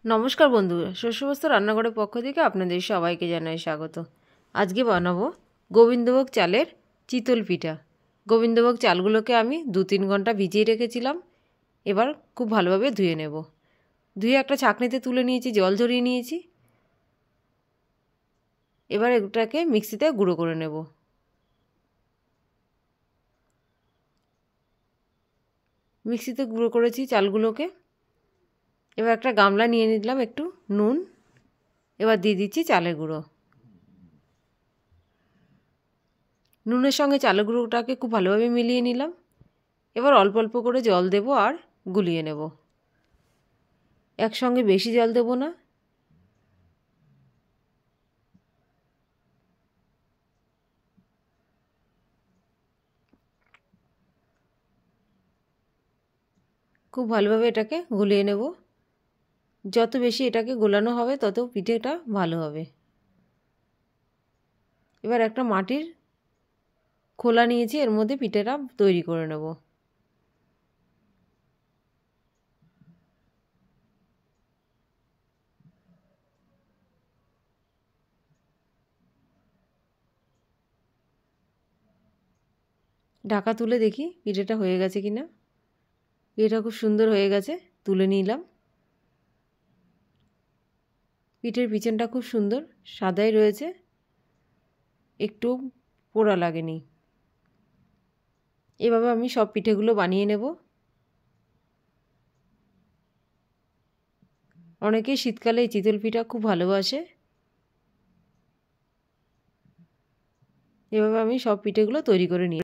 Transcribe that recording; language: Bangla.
নমস্কার বন্ধুরা, শস্যবস্ত্র রান্নাঘরের পক্ষ থেকে আপনাদের সবাইকে জানাই স্বাগত। আজকে বানাবো গোবিন্দভোগ চালের চিতল পিঠা। গোবিন্দভোগ চালগুলোকে আমি 2-3 ঘন্টা ভিজিয়ে রেখেছিলাম। এবার খুব ভালোভাবে ধুয়ে নেব। ধুয়ে একটা ছাঁকনিতে তুলে নিয়েছি, জল ঝরিয়ে নিয়েছি। এবার এটাকে মিক্সিতে গুঁড়ো করে নেব। মিক্সিতে গুঁড়ো করেছি চালগুলোকে। এবার একটা গামলা নিয়ে নিলাম একটু নুন। এবার দিয়ে দিচ্ছি চালের গুঁড়ো। নুনের সঙ্গে চালের গুঁড়োটাকে খুব ভালোভাবে মিলিয়ে নিলাম। এবার অল্প অল্প করে জল দেব আর গুলিয়ে নেব। একসঙ্গে বেশি জল দেব না। খুব ভালোভাবে এটাকে গুলিয়ে নেব। যত বেশি এটাকে গোলানো হবে তত পিঠেটা ভালো হবে। এবার একটা মাটির খোলা নিয়েছি, এর মধ্যে পিঠেটা তৈরি করে নেব। ঢাকা তুলে দেখি পিঠেটা হয়ে গেছে কিনা। পিঠেটা খুব সুন্দর হয়ে গেছে, তুলে নিলাম। পিঠের পিছনটা খুব সুন্দর সাদাই রয়েছে, একটু পোড়া লাগেনি। এভাবে আমি সব পিঠেগুলো বানিয়ে নেব। অনেকেই শীতকালে এই চিতল পিঠা খুব ভালোবাসে। এভাবে আমি সব পিঠেগুলো তৈরি করে নিই।